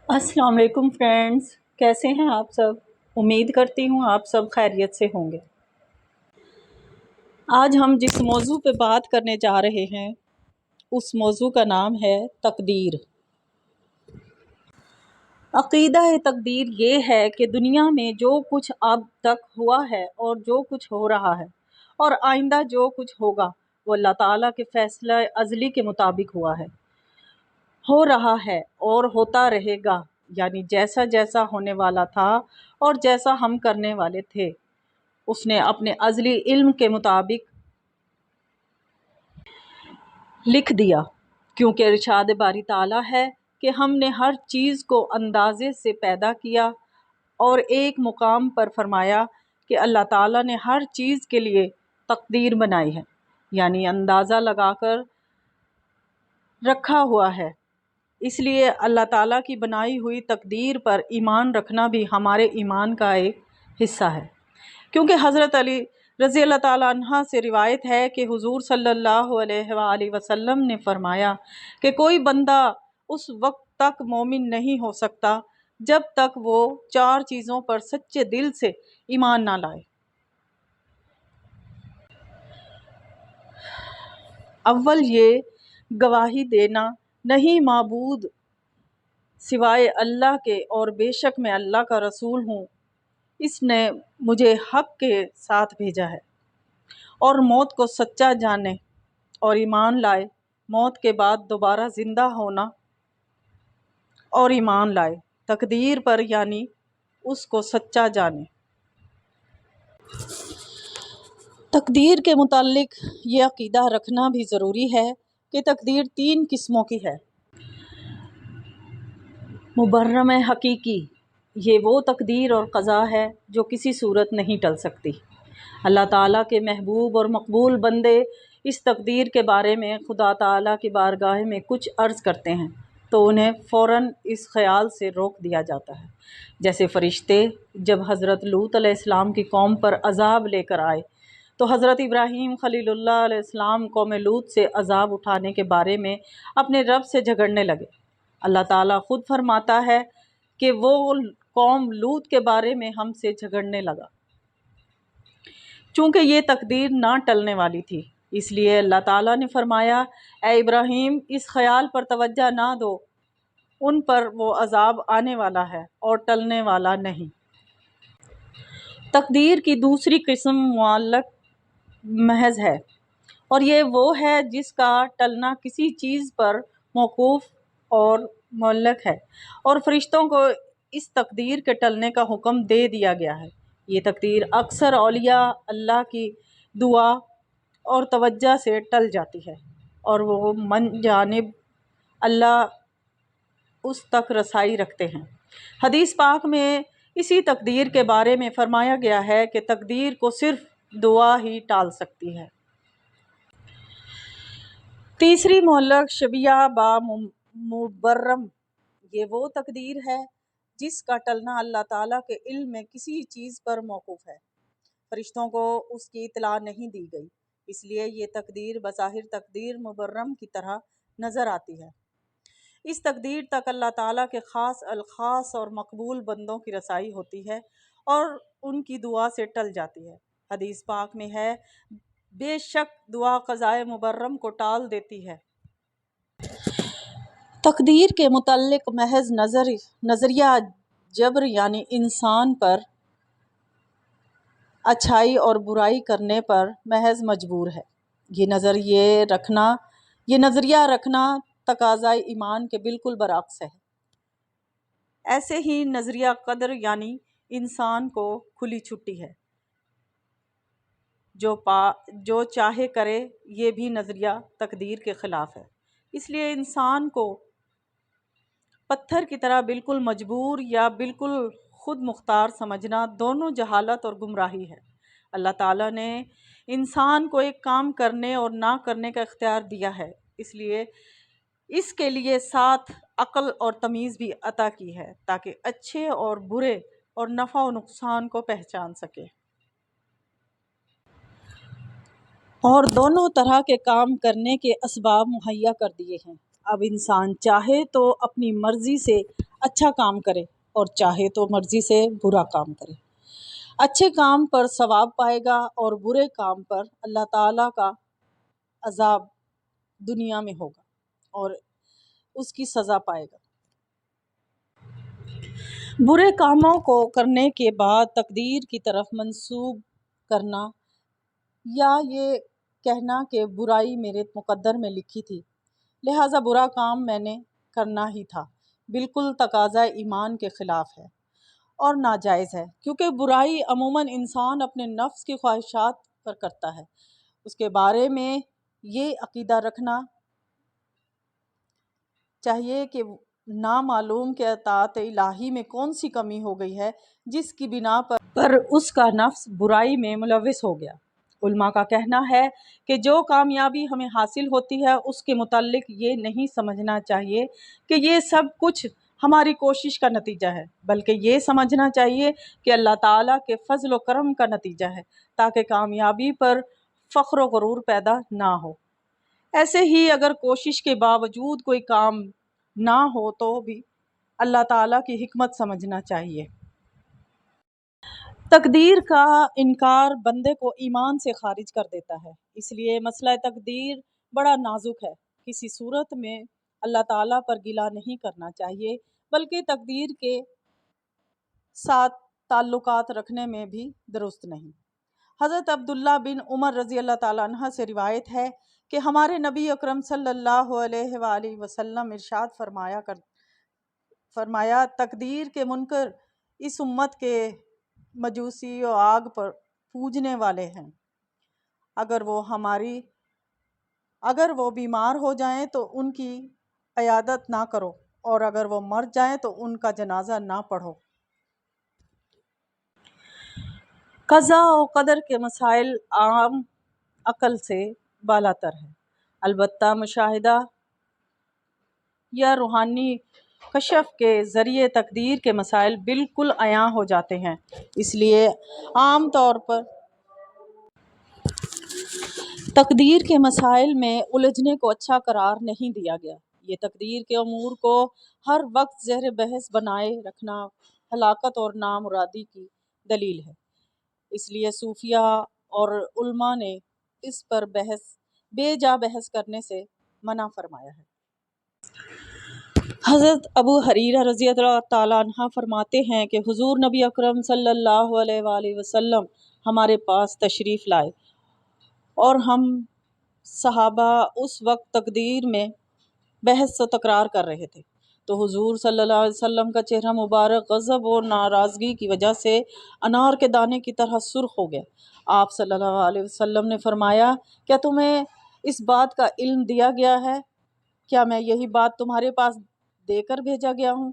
السلام علیکم فرینڈز، کیسے ہیں آپ سب؟ امید کرتی ہوں آپ سب خیریت سے ہوں گے۔ آج ہم جس موضوع پہ بات کرنے جا رہے ہیں اس موضوع کا نام ہے تقدیر۔ عقیدہ تقدیر یہ ہے کہ دنیا میں جو کچھ اب تک ہوا ہے اور جو کچھ ہو رہا ہے اور آئندہ جو کچھ ہوگا وہ اللہ تعالیٰ کے فیصلہ ازلی کے مطابق ہوا ہے، ہو رہا ہے اور ہوتا رہے گا، یعنی جیسا جیسا ہونے والا تھا اور جیسا ہم کرنے والے تھے اس نے اپنے ازلی علم کے مطابق لکھ دیا، کیونکہ ارشاد باری تعالیٰ ہے کہ ہم نے ہر چیز کو اندازے سے پیدا کیا، اور ایک مقام پر فرمایا کہ اللہ تعالیٰ نے ہر چیز کے لیے تقدیر بنائی ہے، یعنی اندازہ لگا کر رکھا ہوا ہے۔ اس لیے اللہ تعالیٰ کی بنائی ہوئی تقدیر پر ایمان رکھنا بھی ہمارے ایمان کا ایک حصہ ہے، کیونکہ حضرت علی رضی اللہ تعالیٰ عنہ سے روایت ہے کہ حضور صلی اللہ علیہ وآلہ وسلم نے فرمایا کہ کوئی بندہ اس وقت تک مومن نہیں ہو سکتا جب تک وہ 4 چیزوں پر سچے دل سے ایمان نہ لائے۔ اول یہ گواہی دینا نہیں معبود سوائے اللہ کے اور بے شک میں اللہ کا رسول ہوں، اس نے مجھے حق کے ساتھ بھیجا ہے، اور موت کو سچا جانے اور ایمان لائے، موت کے بعد دوبارہ زندہ ہونا اور ایمان لائے تقدیر پر، یعنی اس کو سچا جانے۔ تقدیر کے متعلق یہ عقیدہ رکھنا بھی ضروری ہے کہ تقدیر 3 قسموں کی ہے۔ مبرم حقیقی، یہ وہ تقدیر اور قضا ہے جو کسی صورت نہیں ٹل سکتی۔ اللہ تعالیٰ کے محبوب اور مقبول بندے اس تقدیر کے بارے میں خدا تعالیٰ کی بارگاہ میں کچھ عرض کرتے ہیں تو انہیں فوراً اس خیال سے روک دیا جاتا ہے، جیسے فرشتے جب حضرت لوط علیہ السلام کی قوم پر عذاب لے کر آئے تو حضرت ابراہیم خلیل اللہ علیہ السلام قوم لوط سے عذاب اٹھانے کے بارے میں اپنے رب سے جھگڑنے لگے۔ اللہ تعالیٰ خود فرماتا ہے کہ وہ قوم لوط کے بارے میں ہم سے جھگڑنے لگا، چونکہ یہ تقدیر نہ ٹلنے والی تھی، اس لیے اللہ تعالیٰ نے فرمایا اے ابراہیم اس خیال پر توجہ نہ دو، ان پر وہ عذاب آنے والا ہے اور ٹلنے والا نہیں۔ تقدیر کی دوسری قسم معلق محض ہے، اور یہ وہ ہے جس کا ٹلنا کسی چیز پر موقوف اور معلق ہے، اور فرشتوں کو اس تقدیر کے ٹلنے کا حکم دے دیا گیا ہے۔ یہ تقدیر اکثر اولیاء اللہ کی دعا اور توجہ سے ٹل جاتی ہے، اور وہ من جانب اللہ اس تک رسائی رکھتے ہیں۔ حدیث پاک میں اسی تقدیر کے بارے میں فرمایا گیا ہے کہ تقدیر کو صرف دعا ہی ٹال سکتی ہے۔ تیسری معلق شبیہ با مبرم، یہ وہ تقدیر ہے جس کا ٹلنا اللہ تعالیٰ کے علم میں کسی چیز پر موقوف ہے، فرشتوں کو اس کی اطلاع نہیں دی گئی، اس لیے یہ تقدیر بظاہر تقدیر مبرم کی طرح نظر آتی ہے۔ اس تقدیر تک اللہ تعالیٰ کے خاص الخاص اور مقبول بندوں کی رسائی ہوتی ہے اور ان کی دعا سے ٹل جاتی ہے۔ حدیث پاک میں ہے بے شک دعا قضائے مبرم کو ٹال دیتی ہے۔ تقدیر کے متعلق محض نظریہ جبر، یعنی انسان پر اچھائی اور برائی کرنے پر محض مجبور ہے۔ یہ نظریہ رکھنا تقاضۂ ایمان کے بالکل برعکس ہے۔ ایسے ہی نظریہ قدر، یعنی انسان کو کھلی چھٹی ہے، جو چاہے کرے، یہ بھی نظریہ تقدیر کے خلاف ہے۔ اس لیے انسان کو پتھر کی طرح بالکل مجبور یا بالکل خود مختار سمجھنا دونوں جہالت اور گمراہی ہے۔ اللہ تعالیٰ نے انسان کو ایک کام کرنے اور نہ کرنے کا اختیار دیا ہے، اس لیے اس کے لیے ساتھ عقل اور تمیز بھی عطا کی ہے تاکہ اچھے اور برے اور نفع و نقصان کو پہچان سکے، اور دونوں طرح کے کام کرنے کے اسباب مہیا کر دیے ہیں۔ اب انسان چاہے تو اپنی مرضی سے اچھا کام کرے اور چاہے تو مرضی سے برا کام کرے۔ اچھے کام پر ثواب پائے گا اور برے کام پر اللہ تعالیٰ کا عذاب دنیا میں ہوگا اور اس کی سزا پائے گا۔ برے کاموں کو کرنے کے بعد تقدیر کی طرف منسوب کرنا یا یہ کہنا کہ برائی میرے مقدر میں لکھی تھی لہٰذا برا کام میں نے کرنا ہی تھا، بالکل تقاضۂ ایمان کے خلاف ہے اور ناجائز ہے، کیونکہ برائی عموماً انسان اپنے نفس کی خواہشات پر کرتا ہے۔ اس کے بارے میں یہ عقیدہ رکھنا چاہیے کہ نامعلوم کہ اطاعت الہی میں کون سی کمی ہو گئی ہے جس کی بنا پر اس کا نفس برائی میں ملوث ہو گیا۔ علماء کا کہنا ہے کہ جو کامیابی ہمیں حاصل ہوتی ہے اس کے متعلق یہ نہیں سمجھنا چاہیے کہ یہ سب کچھ ہماری کوشش کا نتیجہ ہے، بلکہ یہ سمجھنا چاہیے کہ اللہ تعالیٰ کے فضل و کرم کا نتیجہ ہے، تاکہ کامیابی پر فخر و غرور پیدا نہ ہو۔ ایسے ہی اگر کوشش کے باوجود کوئی کام نہ ہو تو بھی اللہ تعالیٰ کی حکمت سمجھنا چاہیے۔ تقدیر کا انکار بندے کو ایمان سے خارج کر دیتا ہے، اس لیے مسئلہ تقدیر بڑا نازک ہے۔ کسی صورت میں اللہ تعالیٰ پر گلہ نہیں کرنا چاہیے، بلکہ تقدیر کے ساتھ تعلقات رکھنے میں بھی درست نہیں۔ حضرت عبداللہ بن عمر رضی اللہ تعالیٰ عنہ سے روایت ہے کہ ہمارے نبی اکرم صلی اللہ علیہ وآلہ وسلم ارشاد فرمایا تقدیر کے منکر اس امت کے مجوسی و آگ پر پوجنے والے ہیں، اگر وہ بیمار ہو جائیں تو ان کی عیادت نہ کرو اور اگر وہ مر جائیں تو ان کا جنازہ نہ پڑھو۔ قضاء و قدر کے مسائل عام عقل سے بالاتر ہیں، البتہ مشاہدہ یا روحانی کشف کے ذریعے تقدیر کے مسائل بالکل عیاں ہو جاتے ہیں۔ اس لیے عام طور پر تقدیر کے مسائل میں الجھنے کو اچھا قرار نہیں دیا گیا۔ یہ تقدیر کے امور کو ہر وقت زیر بحث بنائے رکھنا ہلاکت اور نامرادی کی دلیل ہے۔ اس لیے صوفیہ اور علماء نے اس پر بے جا بحث کرنے سے منع فرمایا ہے۔ حضرت ابو ہریرہ رضی اللہ تعالیٰ عنہ فرماتے ہیں کہ حضور نبی اکرم صلی اللہ علیہ وآلہ وسلم ہمارے پاس تشریف لائے اور ہم صحابہ اس وقت تقدیر میں بحث و تکرار کر رہے تھے تو حضور صلی اللہ علیہ وسلم کا چہرہ مبارک غضب اور ناراضگی کی وجہ سے انار کے دانے کی طرح سرخ ہو گیا۔ آپ صلی اللہ علیہ وسلم نے فرمایا کیا تمہیں اس بات کا علم دیا گیا ہے؟ کیا میں یہی بات تمہارے پاس دے کر بھیجا گیا ہوں؟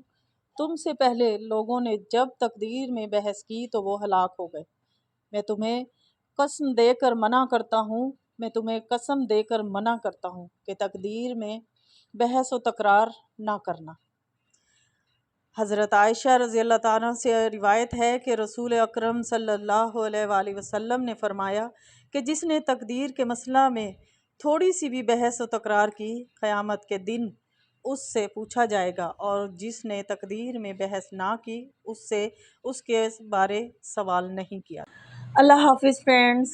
تم سے پہلے لوگوں نے جب تقدیر میں بحث کی تو وہ ہلاک ہو گئے۔ میں تمہیں قسم دے کر منع کرتا ہوں کہ تقدیر میں بحث و تکرار نہ کرنا۔ حضرت عائشہ رضی اللہ تعالیٰ سے روایت ہے کہ رسول اکرم صلی اللہ علیہ وآلہ وسلم نے فرمایا کہ جس نے تقدیر کے مسئلہ میں تھوڑی سی بھی بحث و تکرار کی قیامت کے دن اس سے پوچھا جائے گا، اور جس نے تقدیر میں بحث نہ کی اس سے اس کے بارے سوال نہیں کیا۔ اللہ حافظ فرینڈز۔